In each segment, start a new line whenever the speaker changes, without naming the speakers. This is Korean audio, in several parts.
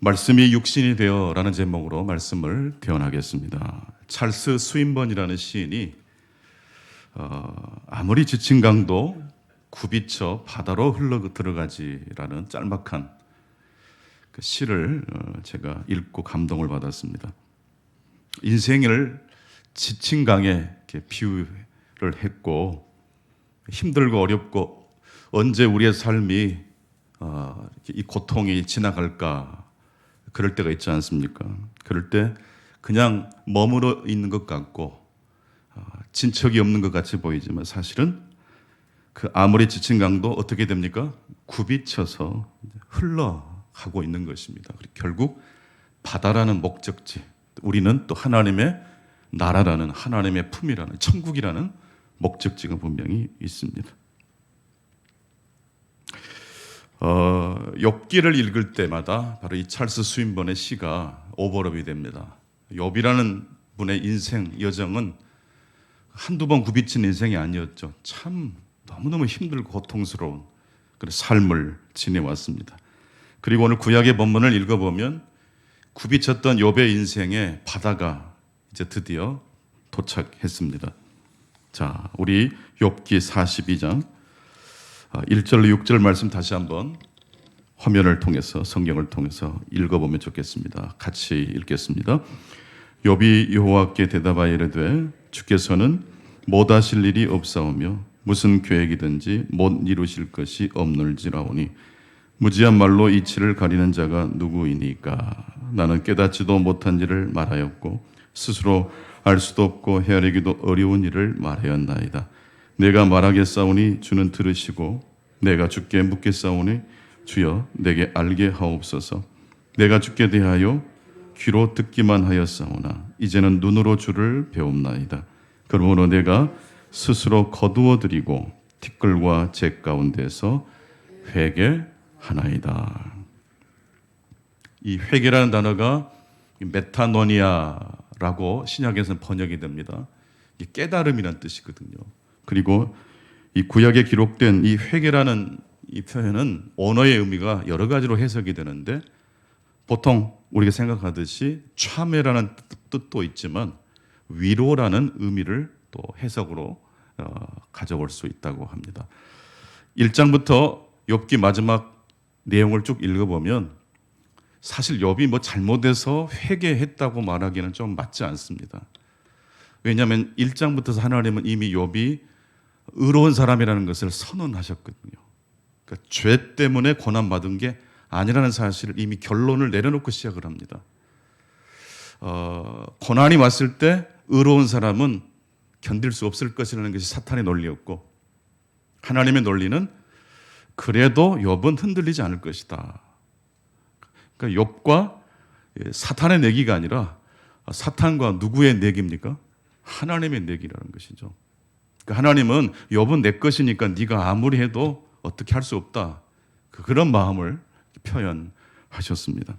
말씀이 육신이 되어라는 제목으로 말씀을 대언하겠습니다. 찰스 스윈번이라는 시인이 아무리 지친 강도 굽이쳐 바다로 흘러 들어가지라는 짤막한 그 시를 제가 읽고 감동을 받았습니다. 인생을 지친 강에 이렇게 비유를 했고, 힘들고 어렵고 언제 우리의 삶이 이 고통이 지나갈까, 그럴 때가 있지 않습니까? 그럴 때 그냥 머무러 있는 것 같고 진척이 없는 것 같이 보이지만, 사실은 그 아무리 지친 강도 어떻게 됩니까? 굽이쳐서 흘러가고 있는 것입니다. 결국 바다라는 목적지, 우리는 또 하나님의 나라라는, 하나님의 품이라는, 천국이라는 목적지가 분명히 있습니다. 욥기를 읽을 때마다 바로 이 찰스 스윈번의 시가 오버랩이 됩니다. 욥이라는 분의 인생 여정은 한두 번 굽이친 인생이 아니었죠. 참 너무너무 힘들고 고통스러운 그런 삶을 지내왔습니다. 그리고 오늘 구약의 본문을 읽어보면 굽이쳤던 욥의 인생에 바다가 이제 드디어 도착했습니다. 자, 우리 욥기 42장 1절로 6절 말씀 다시 한번 화면을 통해서, 성경을 통해서 읽어보면 좋겠습니다. 같이 읽겠습니다. 욥이 여호와께 대답하여 이르되 주께서는 못 하실 일이 없사오며 무슨 계획이든지 못 이루실 것이 없는지라오니 무지한 말로 이치를 가리는 자가 누구이니까. 나는 깨닫지도 못한 일을 말하였고 스스로 알 수도 없고 헤아리기도 어려운 일을 말하였나이다. 내가 말하겠사오니 주는 들으시고 내가 주께 묻겠사오니 주여 내게 알게 하옵소서. 내가 주께 대하여 귀로 듣기만 하였사오나 이제는 눈으로 주를 배움나이다. 그러므로 내가 스스로 거두어드리고 티끌과 재 가운데서 회개하나이다. 이 회개라는 단어가 메타노니아라고 신약에서는 번역이 됩니다. 이 깨달음이라는 뜻이거든요. 그리고 이 구약에 기록된 이 회개라는 이 표현은 언어의 의미가 여러 가지로 해석이 되는데, 보통 우리가 생각하듯이 참회라는 뜻도 있지만 위로라는 의미를 또 해석으로 가져올 수 있다고 합니다. 1장부터 욥기 마지막 내용을 쭉 읽어보면 사실 욥이 뭐 잘못해서 회개했다고 말하기는 좀 맞지 않습니다. 왜냐하면 1장부터 하나님은 이미 욥이 의로운 사람이라는 것을 선언하셨거든요. 그러니까 죄 때문에 고난받은 게 아니라는 사실을 이미 결론을 내려놓고 시작을 합니다. 고난이 왔을 때 의로운 사람은 견딜 수 없을 것이라는 것이 사탄의 논리였고, 하나님의 논리는 그래도 욥은 흔들리지 않을 것이다. 그러니까 욥과 사탄의 내기가 아니라 사탄과 누구의 내기입니까? 하나님의 내기라는 것이죠. 그러니까 하나님은 욥은 내 것이니까 네가 아무리 해도 어떻게 할 수 없다, 그런 마음을 표현하셨습니다.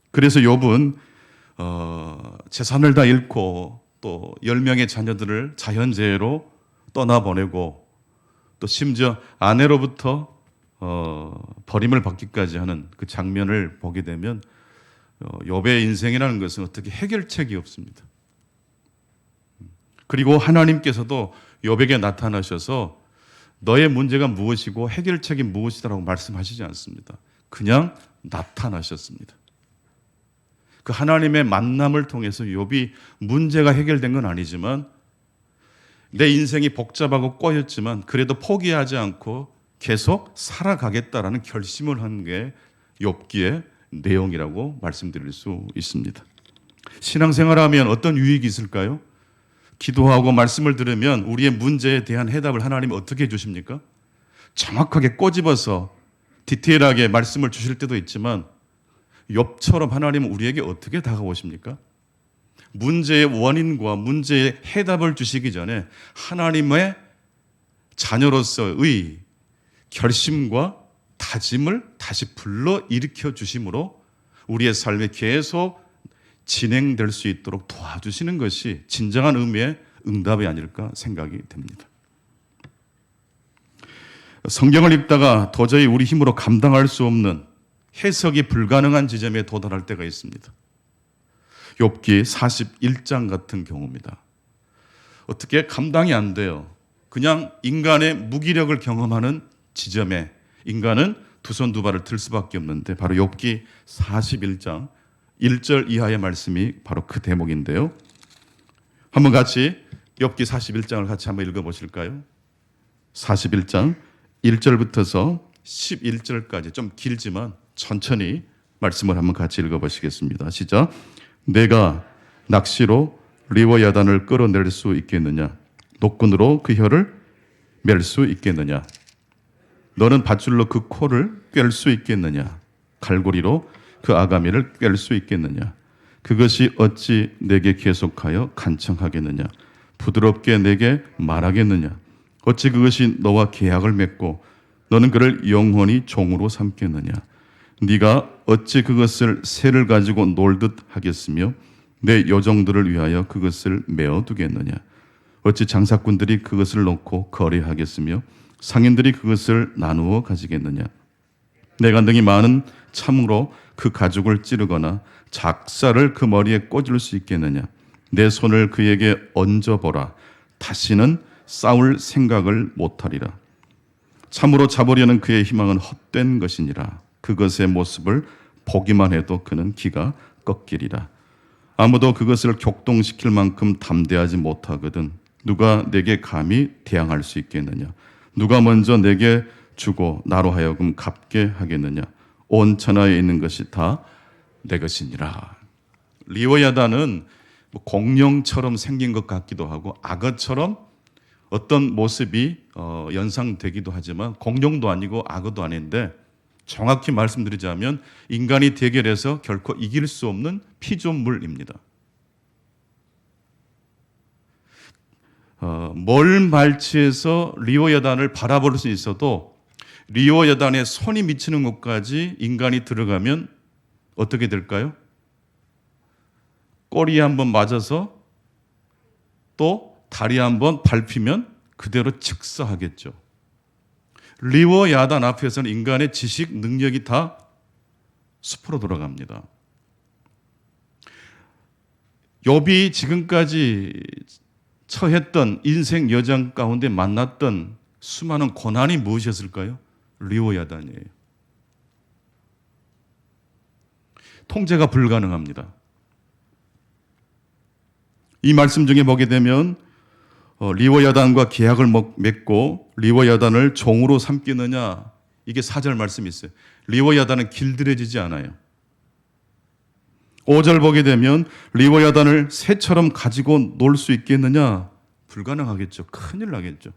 그래서 욥은 재산을 다 잃고 또 10명의 자녀들을 자연재해로 떠나보내고 또 심지어 아내로부터 버림을 받기까지 하는 그 장면을 보게 되면 욥의 인생이라는 것은 어떻게 해결책이 없습니다. 그리고 하나님께서도 욥에게 나타나셔서 너의 문제가 무엇이고 해결책이 무엇이다라고 말씀하시지 않습니다. 그냥 나타나셨습니다. 그 하나님의 만남을 통해서 욥이 문제가 해결된 건 아니지만, 내 인생이 복잡하고 꼬였지만 그래도 포기하지 않고 계속 살아가겠다라는 결심을 한 게 욥기의 내용이라고 말씀드릴 수 있습니다. 신앙생활하면 어떤 유익이 있을까요? 기도하고 말씀을 들으면 우리의 문제에 대한 해답을 하나님이 어떻게 해주십니까? 정확하게 꼬집어서 디테일하게 말씀을 주실 때도 있지만, 욥처럼 하나님은 우리에게 어떻게 다가오십니까? 문제의 원인과 문제의 해답을 주시기 전에 하나님의 자녀로서의 결심과 다짐을 다시 불러일으켜 주심으로 우리의 삶에 계속 진행될 수 있도록 도와주시는 것이 진정한 의미의 응답이 아닐까 생각이 됩니다. 성경을 읽다가 도저히 우리 힘으로 감당할 수 없는 해석이 불가능한 지점에 도달할 때가 있습니다. 욥기 41장 같은 경우입니다. 어떻게 감당이 안 돼요. 그냥 인간의 무기력을 경험하는 지점에 인간은 두 손 두 발을 들 수밖에 없는데 바로 욥기 41장 1절 이하의 말씀이 바로 그 대목인데요. 한번 같이 욥기 41장을 같이 한번 읽어보실까요? 41장 1절부터서 11절까지 좀 길지만 천천히 말씀을 한번 같이 읽어보시겠습니다. 시작. 내가 낚시로 리워야단을 끌어낼 수 있겠느냐? 노끈으로 그 혀를 맬 수 있겠느냐? 너는 밧줄로 그 코를 꿰 수 있겠느냐? 갈고리로 그 아가미를 꿰 수 있겠느냐? 그것이 어찌 내게 계속하여 간청하겠느냐? 부드럽게 내게 말하겠느냐? 어찌 그것이 너와 계약을 맺고 너는 그를 영원히 종으로 삼겠느냐? 네가 어찌 그것을 새를 가지고 놀듯 하겠으며 내 여종들을 위하여 그것을 메어두겠느냐? 어찌 장사꾼들이 그것을 놓고 거래하겠으며 상인들이 그것을 나누어 가지겠느냐? 내가 능히 많은 참으로 그 가죽을 찌르거나 작사를 그 머리에 꽂을 수 있겠느냐? 내 손을 그에게 얹어보라. 다시는 싸울 생각을 못하리라. 참으로 잡으려는 그의 희망은 헛된 것이니라. 그것의 모습을 보기만 해도 그는 기가 꺾이리라. 아무도 그것을 격동시킬 만큼 담대하지 못하거든 누가 내게 감히 대항할 수 있겠느냐? 누가 먼저 내게 주고 나로 하여금 갚게 하겠느냐? 온 천하에 있는 것이 다 내 것이니라. 리워야단은 공룡처럼 생긴 것 같기도 하고 악어처럼 어떤 모습이 연상되기도 하지만 공룡도 아니고 악어도 아닌데 정확히 말씀드리자면 인간이 대결해서 결코 이길 수 없는 피조물입니다. 멀 말치에서 리워야단을 바라볼 수 있어도 리워야단의 손이 미치는 곳까지 인간이 들어가면 어떻게 될까요? 꼬리에 한번 맞아서 또 다리 한번 밟히면 그대로 즉사하겠죠. 리워야단 앞에서는 인간의 지식, 능력이 다 숲으로 돌아갑니다. 욥이 지금까지 처했던 인생 여정 가운데 만났던 수많은 고난이 무엇이었을까요? 리워야단이에요. 통제가 불가능합니다. 이 말씀 중에 보게 되면 리워야단과 계약을 맺고 리워야단을 종으로 삼겠느냐, 이게 4절 말씀이 있어요. 리워야단은 길들여지지 않아요. 5절 보게 되면 리워야단을 새처럼 가지고 놀 수 있겠느냐? 불가능하겠죠. 큰일 나겠죠.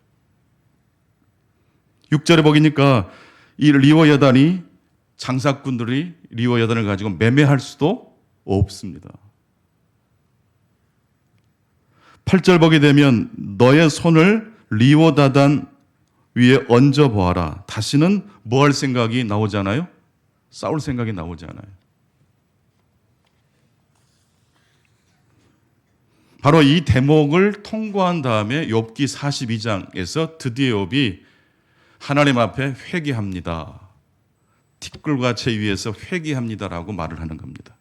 6절에 보니까 이 리워야단이 장사꾼들이 리워야단을 가지고 매매할 수도 없습니다. 8절 보게 되면 너의 손을 리워야단 위에 얹어 보아라. 다시는 뭐 할 생각이 나오지 않아요? 싸울 생각이 나오지 않아요. 바로 이 대목을 통과한 다음에 욥기 42장에서 드디어 욥이 하나님 앞에 회개합니다. 티끌과 채 위에서 회개합니다라고 말을 하는 겁니다.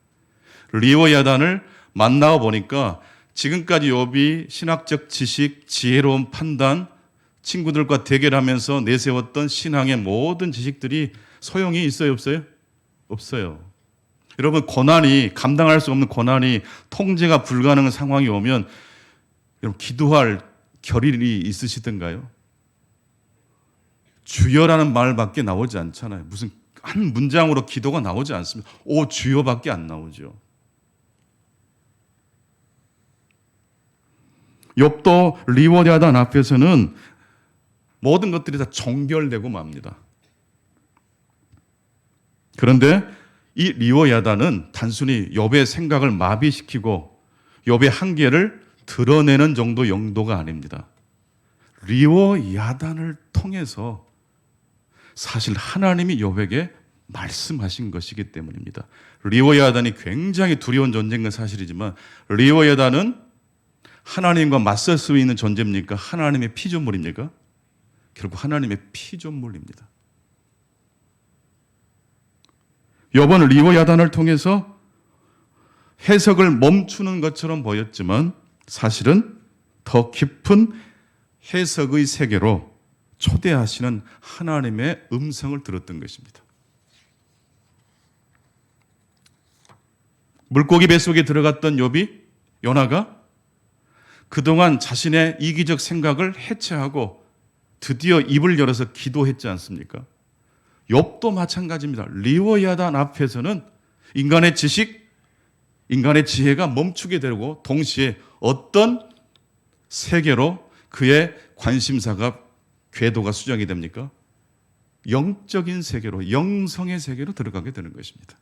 리워야단을 만나고 보니까 지금까지 욥이 신학적 지식, 지혜로운 판단, 친구들과 대결하면서 내세웠던 신앙의 모든 지식들이 소용이 있어요, 없어요? 없어요. 여러분, 고난이, 감당할 수 없는 고난이, 통제가 불가능한 상황이 오면 여러분 기도할 결일이 있으시던가요? 주여라는 말밖에 나오지 않잖아요. 무슨 한 문장으로 기도가 나오지 않습니다. 오 주여밖에 안 나오죠. 욥도 리워야단 앞에서는 모든 것들이 다 종결되고 맙니다. 그런데 이 리워야단은 단순히 욥의 생각을 마비시키고 욥의 한계를 드러내는 정도 용도가 아닙니다. 리워야단을 통해서 사실 하나님이 욥에게 말씀하신 것이기 때문입니다. 리워야단이 굉장히 두려운 존재인 건 사실이지만 리워야단은 하나님과 맞설 수 있는 존재입니까? 하나님의 피조물입니까? 결국 하나님의 피조물입니다. 욥은 리워야단을 통해서 해석을 멈추는 것처럼 보였지만 사실은 더 깊은 해석의 세계로 초대하시는 하나님의 음성을 들었던 것입니다. 물고기 뱃속에 들어갔던 욥이, 요나가 그동안 자신의 이기적 생각을 해체하고 드디어 입을 열어서 기도했지 않습니까? 욥도 마찬가지입니다. 리워야단 앞에서는 인간의 지식, 인간의 지혜가 멈추게 되고 동시에 어떤 세계로 그의 관심사가 궤도가 수정이 됩니까? 영적인 세계로, 영성의 세계로 들어가게 되는 것입니다.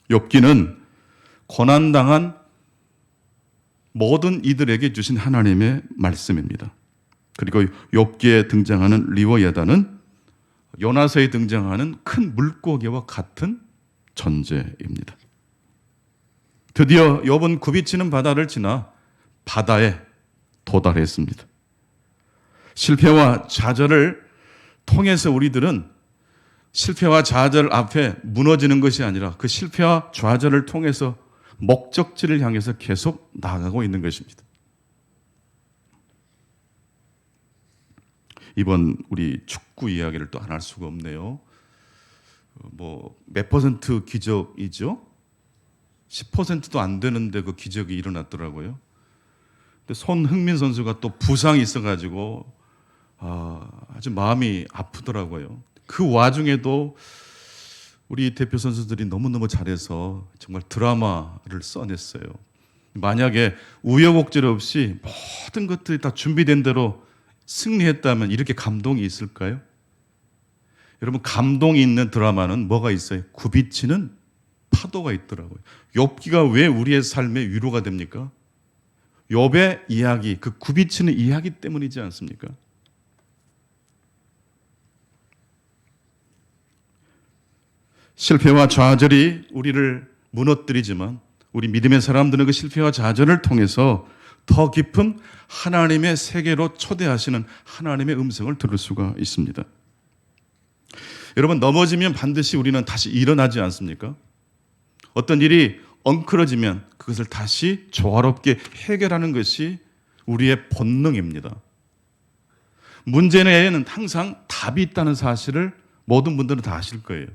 욥기는 고난당한 모든 이들에게 주신 하나님의 말씀입니다. 그리고 욥기에 등장하는 리워야단은 요나서에 등장하는 큰 물고기와 같은 존재입니다. 드디어 욥은 굽이치는 바다를 지나 바다에 도달했습니다. 실패와 좌절을 통해서 우리들은 실패와 좌절 앞에 무너지는 것이 아니라 그 실패와 좌절을 통해서 목적지를 향해서 계속 나아가고 있는 것입니다. 이번 우리 축구 이야기를 또 안 할 수가 없네요. 몇 퍼센트 기적이죠? 10%도 안 되는데 그 기적이 일어났더라고요. 근데 손흥민 선수가 또 부상이 있어가지고 아주 마음이 아프더라고요. 그 와중에도 우리 대표 선수들이 너무너무 잘해서 정말 드라마를 써냈어요. 만약에 우여곡절 없이 모든 것들이 다 준비된 대로 승리했다면 이렇게 감동이 있을까요? 여러분, 감동이 있는 드라마는 뭐가 있어요? 굽이치는 파도가 있더라고요. 욥기가 왜 우리의 삶의 위로가 됩니까? 욥의 이야기, 그 굽이치는 이야기 때문이지 않습니까? 실패와 좌절이 우리를 무너뜨리지만 우리 믿음의 사람들은 그 실패와 좌절을 통해서 더 깊은 하나님의 세계로 초대하시는 하나님의 음성을 들을 수가 있습니다. 여러분, 넘어지면 반드시 우리는 다시 일어나지 않습니까? 어떤 일이 엉클어지면 그것을 다시 조화롭게 해결하는 것이 우리의 본능입니다. 문제는 항상 답이 있다는 사실을 모든 분들은 다 아실 거예요.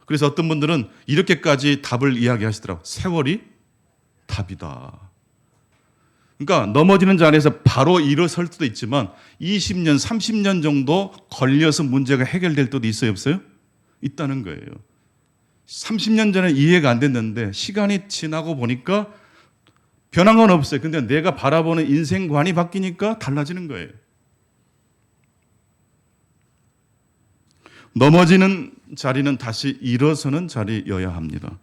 그래서 어떤 분들은 이렇게까지 답을 이야기하시더라고요. 세월이 답이다. 그러니까 넘어지는 자리에서 바로 일어설 수도 있지만 20년, 30년 정도 걸려서 문제가 해결될 때도 있어요, 없어요? 있다는 거예요. 30년 전에 이해가 안 됐는데 시간이 지나고 보니까 변한 건 없어요. 근데 내가 바라보는 인생관이 바뀌니까 달라지는 거예요. 넘어지는 자리는 다시 일어서는 자리여야 합니다.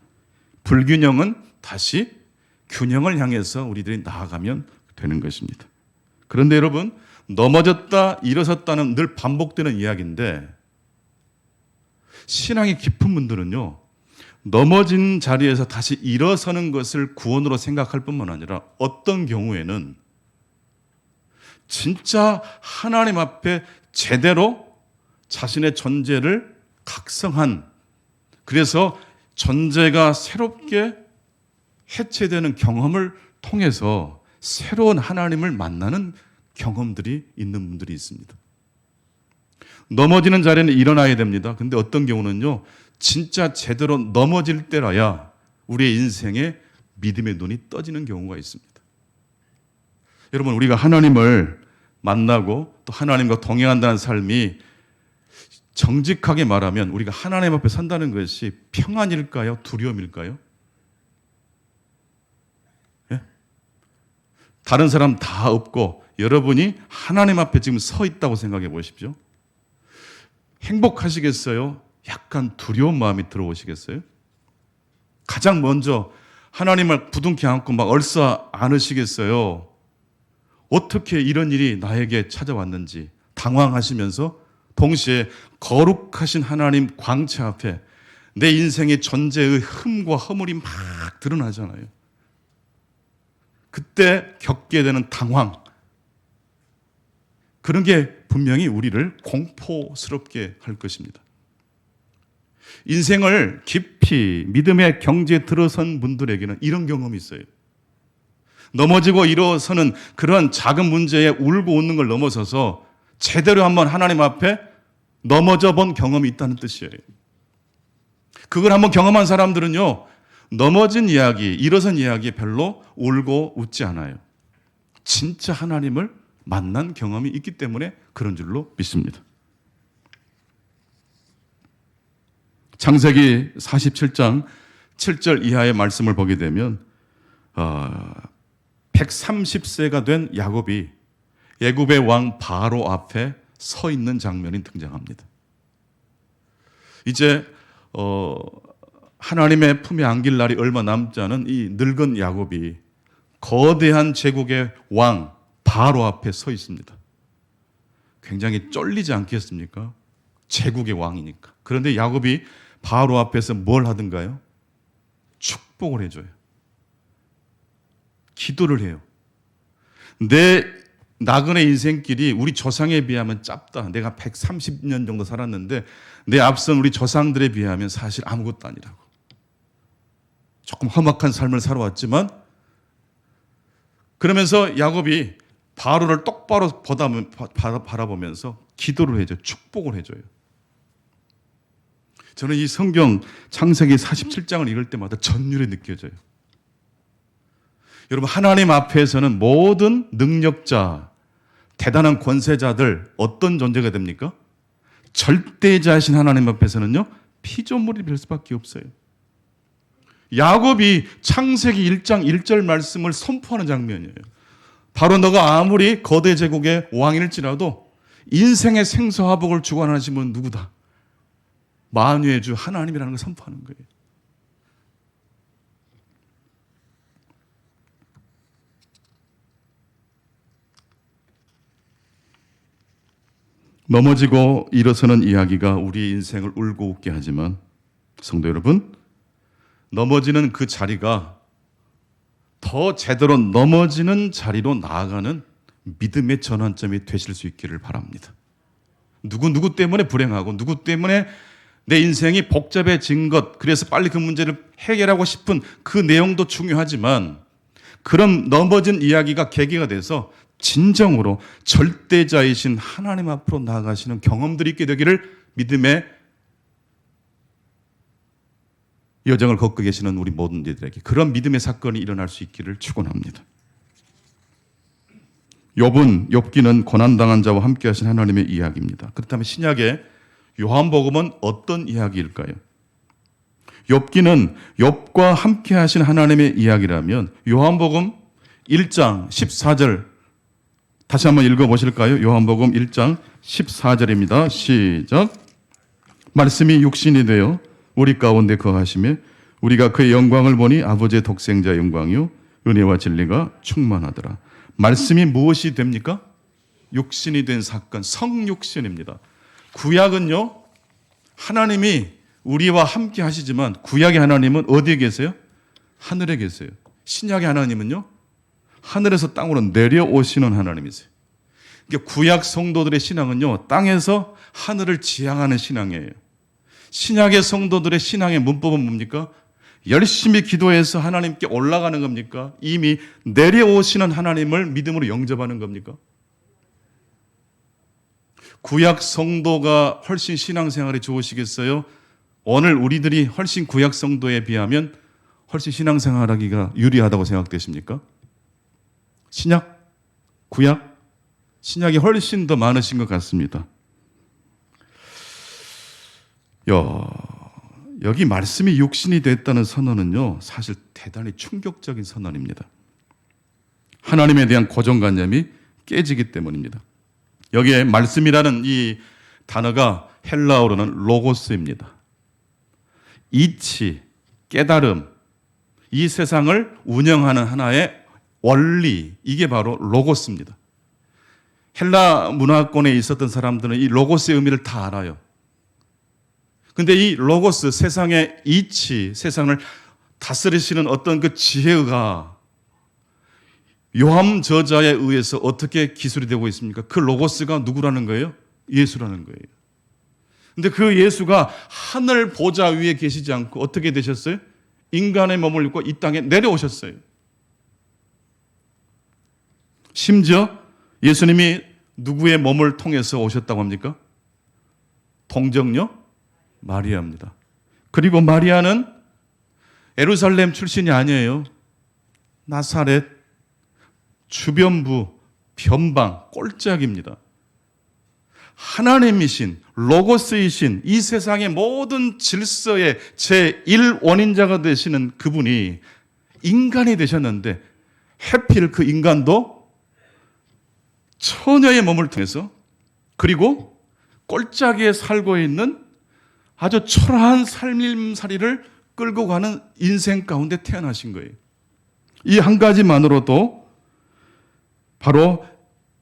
불균형은 다시 균형을 향해서 우리들이 나아가면 되는 것입니다. 그런데 여러분, 넘어졌다 일어섰다는 늘 반복되는 이야기인데 신앙이 깊은 분들은요, 넘어진 자리에서 다시 일어서는 것을 구원으로 생각할 뿐만 아니라 어떤 경우에는 진짜 하나님 앞에 제대로 자신의 존재를 각성한, 그래서 존재가 새롭게 해체되는 경험을 통해서 새로운 하나님을 만나는 경험들이 있는 분들이 있습니다. 넘어지는 자리는 일어나야 됩니다. 근데 어떤 경우는요, 진짜 제대로 넘어질 때라야 우리의 인생에 믿음의 눈이 떠지는 경우가 있습니다. 여러분, 우리가 하나님을 만나고 또 하나님과 동행한다는 삶이 정직하게 말하면 우리가 하나님 앞에 산다는 것이 평안일까요? 두려움일까요? 예? 다른 사람 다 없고 여러분이 하나님 앞에 지금 서 있다고 생각해 보십시오. 행복하시겠어요? 약간 두려운 마음이 들어오시겠어요? 가장 먼저 하나님을 부둥켜 안고 막 얼싸 안으시겠어요? 어떻게 이런 일이 나에게 찾아왔는지 당황하시면서 동시에 거룩하신 하나님 광채 앞에 내 인생의 존재의 흠과 허물이 막 드러나잖아요. 그때 겪게 되는 당황, 그런 게 분명히 우리를 공포스럽게 할 것입니다. 인생을 깊이 믿음의 경지에 들어선 분들에게는 이런 경험이 있어요. 넘어지고 일어서는 그런 작은 문제에 울고 웃는 걸 넘어서서 제대로 한번 하나님 앞에 넘어져 본 경험이 있다는 뜻이에요. 그걸 한번 경험한 사람들은요, 넘어진 이야기, 일어선 이야기에 별로 울고 웃지 않아요. 진짜 하나님을 만난 경험이 있기 때문에 그런 줄로 믿습니다. 창세기 47장 7절 이하의 말씀을 보게 되면 130세가 된 야곱이 애굽의 왕 바로 앞에 서 있는 장면이 등장합니다. 이제 하나님의 품에 안길 날이 얼마 남지 않은 이 늙은 야곱이 거대한 제국의 왕 바로 앞에 서 있습니다. 굉장히 쫄리지 않겠습니까? 제국의 왕이니까. 그런데 야곱이 바로 앞에서 뭘 하던가요? 축복을 해줘요. 기도를 해요. 내 나그네 인생길이 우리 조상에 비하면 짧다. 내가 130년 정도 살았는데 내 앞선 우리 조상들에 비하면 사실 아무것도 아니라고. 조금 험악한 삶을 살아왔지만 그러면서 야곱이 바로를 똑바로 바라보면서 기도를 해줘요. 축복을 해줘요. 저는 이 성경 창세기 47장을 읽을 때마다 전율이 느껴져요. 여러분, 하나님 앞에서는 모든 능력자, 대단한 권세자들 어떤 존재가 됩니까? 절대자이신 하나님 앞에서는요, 피조물이 될 수밖에 없어요. 야곱이 창세기 1장 1절 말씀을 선포하는 장면이에요. 바로 너가 아무리 거대 제국의 왕일지라도 인생의 생사화복을 주관하시는 분은 누구다? 만유의 주 하나님이라는 걸 선포하는 거예요. 넘어지고 일어서는 이야기가 우리 인생을 울고 웃게 하지만 성도 여러분, 넘어지는 그 자리가 더 제대로 넘어지는 자리로 나아가는 믿음의 전환점이 되실 수 있기를 바랍니다. 누구 때문에 불행하고 누구 때문에 내 인생이 복잡해진 것, 그래서 빨리 그 문제를 해결하고 싶은 그 내용도 중요하지만 그런 넘어진 이야기가 계기가 돼서 진정으로 절대자이신 하나님 앞으로 나아가시는 경험들이 있게 되기를 믿음의 여정을 걷고 계시는 우리 모든 이들에게 그런 믿음의 사건이 일어날 수 있기를 축원합니다. 욥기는 고난당한 자와 함께 하신 하나님의 이야기입니다. 그렇다면 신약의 요한복음은 어떤 이야기일까요? 욥기는 욥과 함께 하신 하나님의 이야기라면 요한복음 1장 14절 다시 한번 읽어보실까요? 요한복음 1장 14절입니다. 시작. 말씀이 육신이 되어 우리 가운데 거하시며 우리가 그의 영광을 보니 아버지의 독생자의 영광이요 은혜와 진리가 충만하더라. 말씀이 무엇이 됩니까? 육신이 된 사건, 성육신입니다. 구약은요, 하나님이 우리와 함께 하시지만 구약의 하나님은 어디에 계세요? 하늘에 계세요. 신약의 하나님은요, 하늘에서 땅으로 내려오시는 하나님이세요. 그러니까 구약 성도들의 신앙은요, 땅에서 하늘을 지향하는 신앙이에요. 신약의 성도들의 신앙의 문법은 뭡니까? 열심히 기도해서 하나님께 올라가는 겁니까? 이미 내려오시는 하나님을 믿음으로 영접하는 겁니까? 구약 성도가 훨씬 신앙생활이 좋으시겠어요? 오늘 우리들이 훨씬 구약 성도에 비하면 훨씬 신앙생활하기가 유리하다고 생각되십니까? 신약? 구약? 신약이 훨씬 더 많으신 것 같습니다. 여기 말씀이 육신이 됐다는 선언은요, 사실 대단히 충격적인 선언입니다. 하나님에 대한 고정관념이 깨지기 때문입니다. 여기에 말씀이라는 이 단어가 헬라어로는 로고스입니다. 이치, 깨달음, 이 세상을 운영하는 하나의 원리, 이게 바로 로고스입니다. 헬라 문화권에 있었던 사람들은 이 로고스의 의미를 다 알아요. 근데 이 로고스, 세상의 이치, 세상을 다스리시는 어떤 그 지혜가 요한 저자에 의해서 어떻게 기술이 되고 있습니까? 그 로고스가 누구라는 거예요? 예수라는 거예요. 근데 그 예수가 하늘 보좌 위에 계시지 않고 어떻게 되셨어요? 인간의 몸을 입고 이 땅에 내려오셨어요. 심지어 예수님이 누구의 몸을 통해서 오셨다고 합니까? 동정녀 마리아입니다. 그리고 마리아는 예루살렘 출신이 아니에요. 나사렛, 주변부, 변방, 꼴짝입니다. 하나님이신, 로고스이신 이 세상의 모든 질서의 제1원인자가 되시는 그분이 인간이 되셨는데 하필 그 인간도 처녀의 몸을 통해서 그리고 꼴짝이에 살고 있는 아주 초라한 살림살이를 끌고 가는 인생 가운데 태어나신 거예요. 이 한 가지만으로도 바로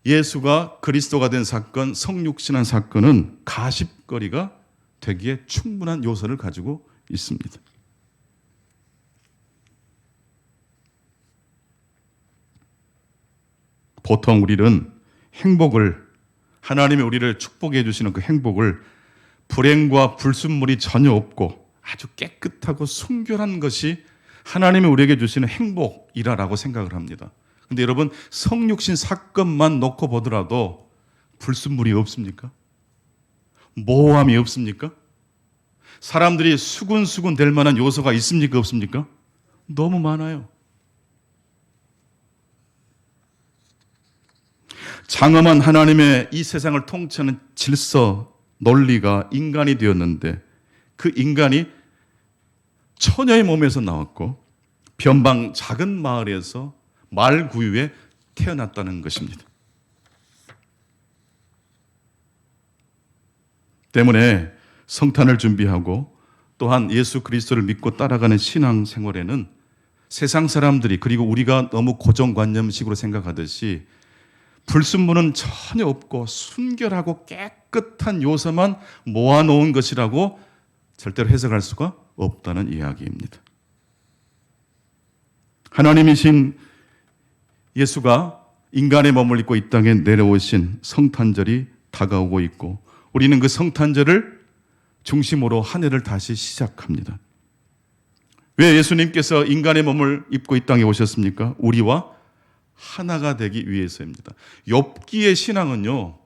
예수가 그리스도가 된 사건, 성육신한 사건은 가십거리가 되기에 충분한 요소를 가지고 있습니다. 보통 우리는 행복을, 하나님이 우리를 축복해 주시는 그 행복을 불행과 불순물이 전혀 없고 아주 깨끗하고 순결한 것이 하나님이 우리에게 주시는 행복이라고 생각을 합니다. 근데 여러분, 성육신 사건만 놓고 보더라도 불순물이 없습니까? 모호함이 없습니까? 사람들이 수군수군 될 만한 요소가 있습니까? 없습니까? 너무 많아요. 장엄한 하나님의 이 세상을 통치하는 질서, 논리가 인간이 되었는데 그 인간이 처녀의 몸에서 나왔고 변방 작은 마을에서 말구유에 태어났다는 것입니다. 때문에 성탄을 준비하고 또한 예수 그리스도를 믿고 따라가는 신앙 생활에는 세상 사람들이 그리고 우리가 너무 고정관념식으로 생각하듯이 불순물은 전혀 없고 순결하고 깨끗한 요소만 모아놓은 것이라고 절대로 해석할 수가 없다는 이야기입니다. 하나님이신 예수가 인간의 몸을 입고 이 땅에 내려오신 성탄절이 다가오고 있고 우리는 그 성탄절을 중심으로 한 해를 다시 시작합니다. 왜 예수님께서 인간의 몸을 입고 이 땅에 오셨습니까? 우리와 하나가 되기 위해서입니다. 욥기의 신앙은요,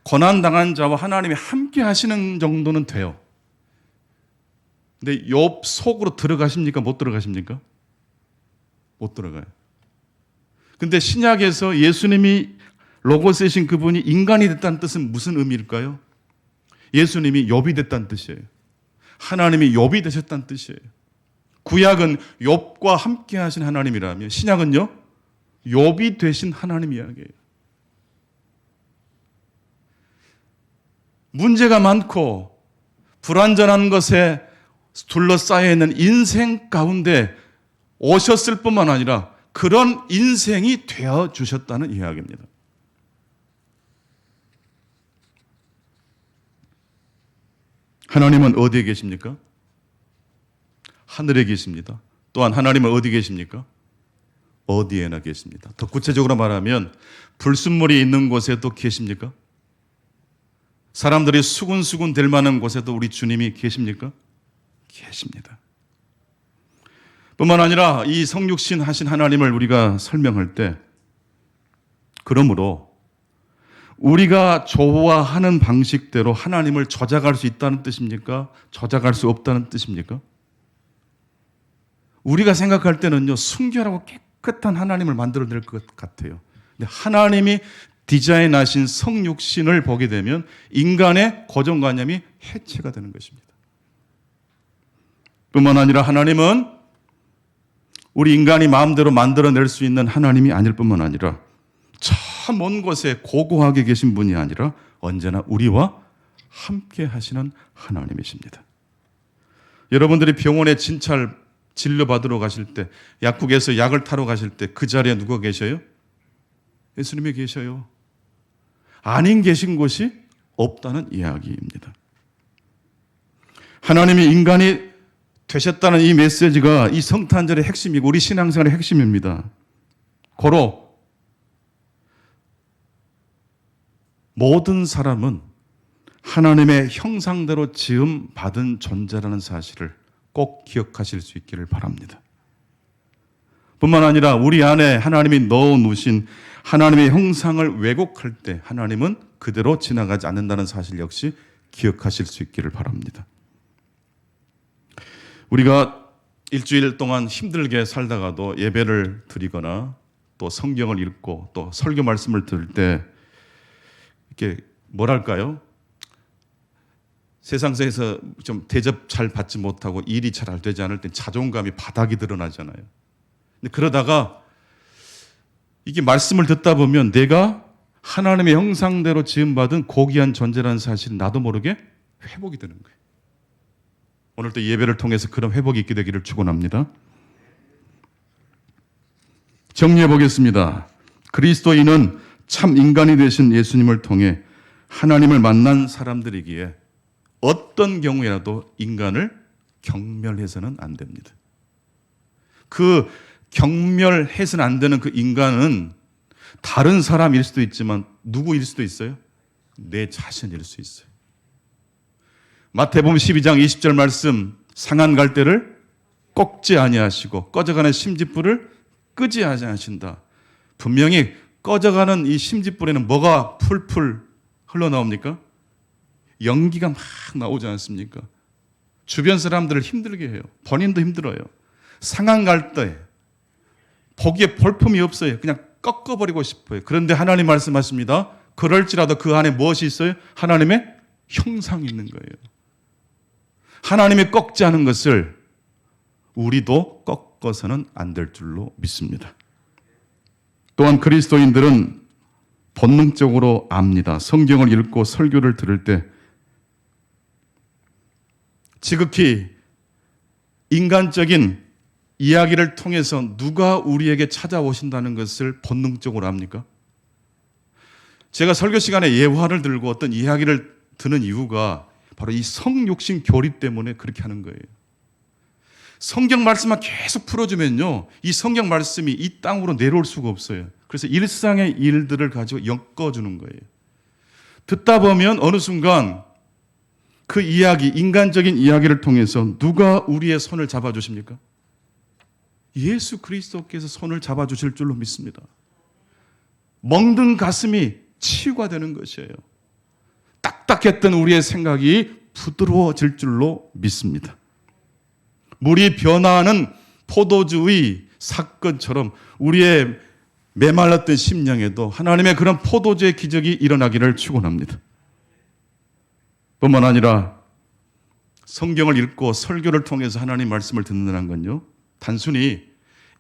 고난당한 자와 하나님이 함께 하시는 정도는 돼요. 근데 욥 속으로 들어가십니까? 못 들어가십니까? 못 들어가요. 근데 신약에서 예수님이 로고스이신 그분이 인간이 됐다는 뜻은 무슨 의미일까요? 예수님이 욥이 됐다는 뜻이에요. 하나님이 욥이 되셨다는 뜻이에요. 구약은 욥과 함께 하신 하나님이라면 신약은요, 욥이 되신 하나님 이야기예요. 문제가 많고 불완전한 것에 둘러싸여 있는 인생 가운데 오셨을 뿐만 아니라 그런 인생이 되어 주셨다는 이야기입니다. 하나님은 어디에 계십니까? 하늘에 계십니다. 또한 하나님은 어디 계십니까? 어디에나 계십니다. 더 구체적으로 말하면 불순물이 있는 곳에도 계십니까? 사람들이 수군수군 될 만한 곳에도 우리 주님이 계십니까? 계십니다. 뿐만 아니라 이 성육신 하신 하나님을 우리가 설명할 때 그러므로 우리가 좋아하는 방식대로 하나님을 조작할 수 있다는 뜻입니까? 조작할 수 없다는 뜻입니까? 우리가 생각할 때는요, 순결하고 깨끗한 하나님을 만들어낼 것 같아요. 근데 하나님이 디자인하신 성육신을 보게 되면 인간의 고정관념이 해체가 되는 것입니다. 뿐만 아니라 하나님은 우리 인간이 마음대로 만들어낼 수 있는 하나님이 아닐 뿐만 아니라 저 먼 곳에 고고하게 계신 분이 아니라 언제나 우리와 함께 하시는 하나님이십니다. 여러분들이 병원에 진찰 진료받으러 가실 때, 약국에서 약을 타러 가실 때 그 자리에 누가 계셔요? 예수님이 계셔요. 아닌 계신 곳이 없다는 이야기입니다. 하나님이 인간이 되셨다는 이 메시지가 이 성탄절의 핵심이고 우리 신앙생활의 핵심입니다. 고로 모든 사람은 하나님의 형상대로 지음 받은 존재라는 사실을 꼭 기억하실 수 있기를 바랍니다. 뿐만 아니라 우리 안에 하나님이 넣어 놓으신 하나님의 형상을 왜곡할 때 하나님은 그대로 지나가지 않는다는 사실 역시 기억하실 수 있기를 바랍니다. 우리가 일주일 동안 힘들게 살다가도 예배를 드리거나 또 성경을 읽고 또 설교 말씀을 들을 때 이렇게 뭐랄까요? 세상에서 좀 대접 잘 받지 못하고 일이 잘 되지 않을 때 자존감이 바닥이 드러나잖아요. 근데 그러다가 이게 말씀을 듣다 보면 내가 하나님의 형상대로 지음받은 고귀한 존재라는 사실이 나도 모르게 회복이 되는 거예요. 오늘 또 예배를 통해서 그런 회복이 있게 되기를 축원합니다. 정리해 보겠습니다. 그리스도인은 참 인간이 되신 예수님을 통해 하나님을 만난 사람들이기에 어떤 경우에라도 인간을 경멸해서는 안 됩니다. 그 경멸해서는 안 되는 그 인간은 다른 사람일 수도 있지만 누구일 수도 있어요? 내 자신일 수 있어요. 마태복음 12장 20절 말씀, 상한 갈대를 꺾지 아니하시고 꺼져가는 심지불을 끄지 아니하신다. 분명히 꺼져가는 이 심지불에는 뭐가 풀풀 흘러나옵니까? 연기가 막 나오지 않습니까? 주변 사람들을 힘들게 해요. 본인도 힘들어요. 상한 갈대, 보기에 볼품이 없어요. 그냥 꺾어버리고 싶어요. 그런데 하나님 말씀하십니다. 그럴지라도 그 안에 무엇이 있어요? 하나님의 형상이 있는 거예요. 하나님이 꺾지 않은 것을 우리도 꺾어서는 안 될 줄로 믿습니다. 또한 그리스도인들은 본능적으로 압니다. 성경을 읽고 설교를 들을 때 지극히 인간적인 이야기를 통해서 누가 우리에게 찾아오신다는 것을 본능적으로 압니까? 제가 설교 시간에 예화를 들고 어떤 이야기를 드는 이유가 바로 이 성육신 교리 때문에 그렇게 하는 거예요. 성경 말씀만 계속 풀어주면요, 이 성경 말씀이 이 땅으로 내려올 수가 없어요. 그래서 일상의 일들을 가지고 엮어주는 거예요. 듣다 보면 어느 순간 그 이야기, 인간적인 이야기를 통해서 누가 우리의 손을 잡아주십니까? 예수 그리스도께서 손을 잡아주실 줄로 믿습니다. 멍든 가슴이 치유가 되는 것이에요. 딱딱했던 우리의 생각이 부드러워질 줄로 믿습니다. 물이 변화하는 포도주의 사건처럼 우리의 메말랐던 심령에도 하나님의 그런 포도주의 기적이 일어나기를 축원합니다. 뿐만 아니라 성경을 읽고 설교를 통해서 하나님 말씀을 듣는다는 건요, 단순히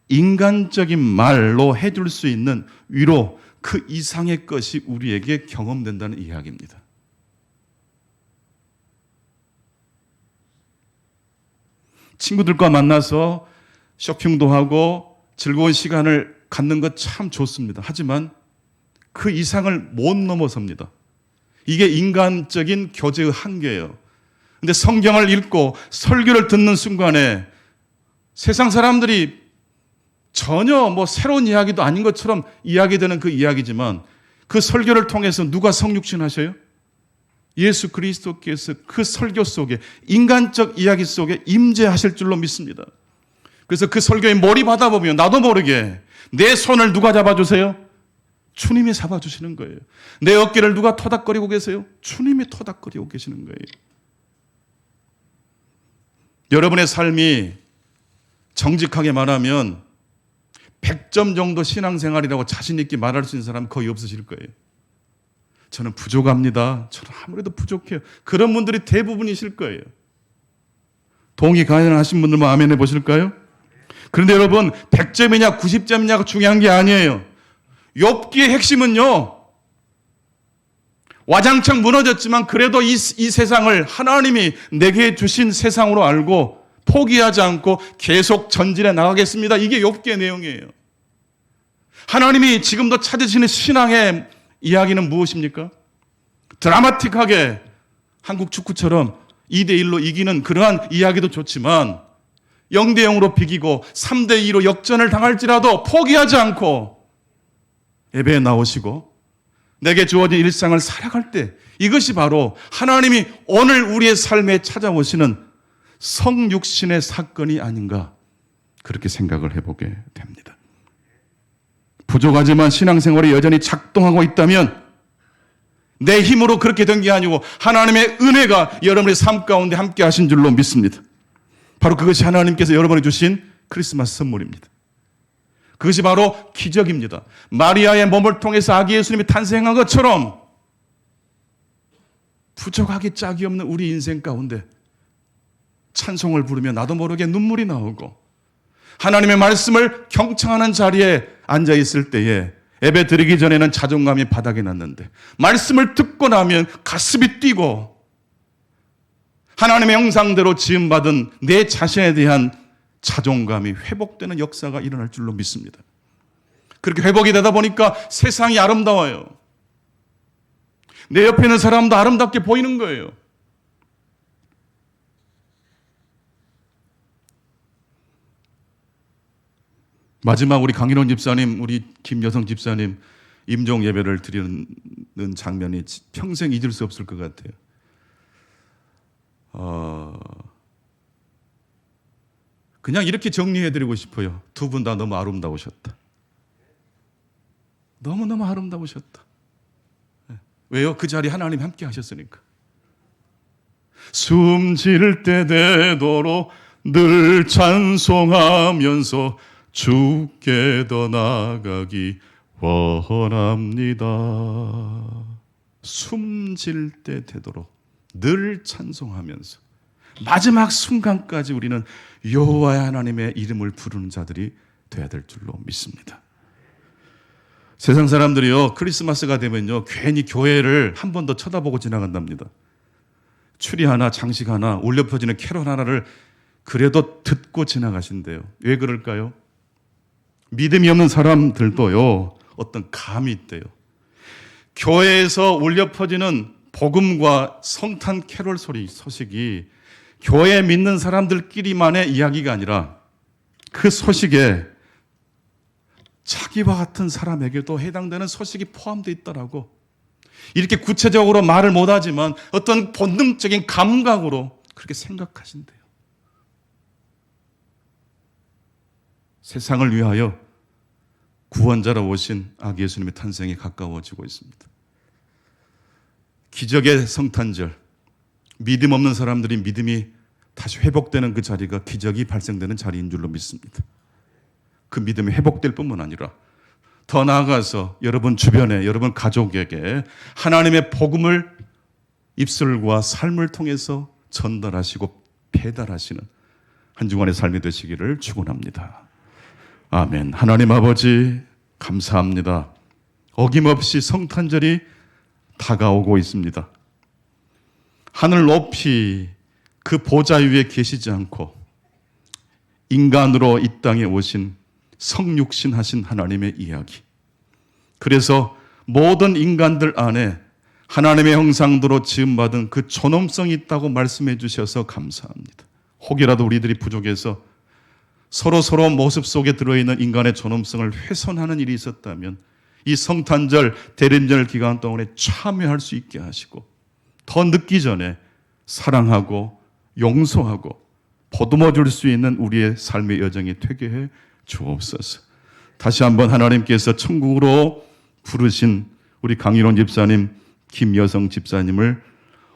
인간적인 말로 해줄 수 있는 위로 그 이상의 것이 우리에게 경험된다는 이야기입니다. 친구들과 만나서 쇼핑도 하고 즐거운 시간을 갖는 것 참 좋습니다. 하지만 그 이상을 못 넘어섭니다. 이게 인간적인 교제의 한계예요. 근데 성경을 읽고 설교를 듣는 순간에 세상 사람들이 전혀 새로운 이야기도 아닌 것처럼 이야기되는 그 이야기지만 그 설교를 통해서 누가 성육신 하셔요? 예수 그리스도께서 그 설교 속에, 인간적 이야기 속에 임재하실 줄로 믿습니다. 그래서 그 설교에 몰입하다 보면 나도 모르게 내 손을 누가 잡아주세요? 주님이 잡아주시는 거예요. 내 어깨를 누가 토닥거리고 계세요? 주님이 토닥거리고 계시는 거예요. 여러분의 삶이 정직하게 말하면 100점 정도 신앙생활이라고 자신 있게 말할 수 있는 사람은 거의 없으실 거예요. 저는 부족합니다. 저는 아무래도 부족해요. 그런 분들이 대부분이실 거예요. 동의 가능하신 분들만 아멘 해보실까요? 그런데 여러분, 100점이냐 90점이냐가 중요한 게 아니에요. 욥기의 핵심은요, 와장창 무너졌지만 그래도 이 세상을 하나님이 내게 주신 세상으로 알고 포기하지 않고 계속 전진해 나가겠습니다. 이게 욥기의 내용이에요. 하나님이 지금도 찾으시는 신앙의 이야기는 무엇입니까? 드라마틱하게 한국 축구처럼 2대1로 이기는 그러한 이야기도 좋지만 0대0으로 비기고 3대2로 역전을 당할지라도 포기하지 않고 예배에 나오시고 내게 주어진 일상을 살아갈 때 이것이 바로 하나님이 오늘 우리의 삶에 찾아오시는 성육신의 사건이 아닌가 그렇게 생각을 해보게 됩니다. 부족하지만 신앙생활이 여전히 작동하고 있다면 내 힘으로 그렇게 된 게 아니고 하나님의 은혜가 여러분의 삶 가운데 함께 하신 줄로 믿습니다. 바로 그것이 하나님께서 여러분에게 주신 크리스마스 선물입니다. 그것이 바로 기적입니다. 마리아의 몸을 통해서 아기 예수님이 탄생한 것처럼 부족하기 짝이 없는 우리 인생 가운데 찬송을 부르며 나도 모르게 눈물이 나오고 하나님의 말씀을 경청하는 자리에 앉아 있을 때에 예배 드리기 전에는 자존감이 바닥에 났는데 말씀을 듣고 나면 가슴이 뛰고 하나님의 형상대로 지음받은 내 자신에 대한 자존감이 회복되는 역사가 일어날 줄로 믿습니다. 그렇게 회복이 되다 보니까 세상이 아름다워요. 내 옆에 있는 사람도 아름답게 보이는 거예요. 마지막 우리 강인원 집사님, 우리 김여성 집사님 임종 예배를 드리는 장면이 평생 잊을 수 없을 것 같아요. 그냥 이렇게 정리해드리고 싶어요. 두 분 다 너무 아름다우셨다. 너무너무 아름다우셨다. 왜요? 그 자리에 하나님 함께 하셨으니까. 숨질 때 되도록 늘 찬송하면서 주께 더 나아가기 원합니다. 숨질 때 되도록 늘 찬송하면서 마지막 순간까지 우리는 여호와 하나님의 이름을 부르는 자들이 되어야 될 줄로 믿습니다. 세상 사람들이요, 크리스마스가 되면요 괜히 교회를 한 번 더 쳐다보고 지나간답니다. 추리 하나, 장식 하나, 울려 퍼지는 캐롤 하나를 그래도 듣고 지나가신대요. 왜 그럴까요? 믿음이 없는 사람들도요 어떤 감이 있대요. 교회에서 울려 퍼지는 복음과 성탄 캐롤 소식이 교회 믿는 사람들끼리만의 이야기가 아니라 그 소식에 자기와 같은 사람에게도 해당되는 소식이 포함되어 있더라고. 이렇게 구체적으로 말을 못하지만 어떤 본능적인 감각으로 그렇게 생각하신대요. 세상을 위하여 구원자로 오신 아기 예수님의 탄생이 가까워지고 있습니다. 기적의 성탄절, 믿음 없는 사람들이 믿음이 다시 회복되는 그 자리가 기적이 발생되는 자리인 줄로 믿습니다. 그 믿음이 회복될 뿐만 아니라 더 나아가서 여러분 주변에 여러분 가족에게 하나님의 복음을 입술과 삶을 통해서 전달하시고 배달하시는 한 주간의 삶이 되시기를 축원합니다. 아멘. 하나님 아버지 감사합니다. 어김없이 성탄절이 다가오고 있습니다. 하늘 높이 그 보좌 위에 계시지 않고 인간으로 이 땅에 오신 성육신 하신 하나님의 이야기. 그래서 모든 인간들 안에 하나님의 형상대로 지음받은 그 존엄성이 있다고 말씀해 주셔서 감사합니다. 혹이라도 우리들이 부족해서 서로 모습 속에 들어있는 인간의 존엄성을 훼손하는 일이 있었다면 이 성탄절 대림절 기간 동안에 참여할 수 있게 하시고 더 늦기 전에 사랑하고 용서하고 보듬어 줄 수 있는 우리의 삶의 여정이 되게 해 주옵소서. 다시 한번 하나님께서 천국으로 부르신 우리 강일원 집사님, 김여성 집사님을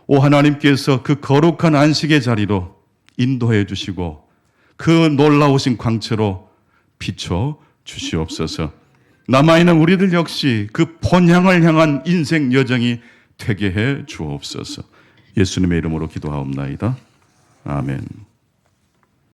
오 하나님께서 그 거룩한 안식의 자리로 인도해 주시고 그 놀라우신 광채로 비춰 주시옵소서. 남아있는 우리들 역시 그 본향을 향한 인생 여정이 되게 해 주옵소서. 예수님의 이름으로 기도하옵나이다. 아멘.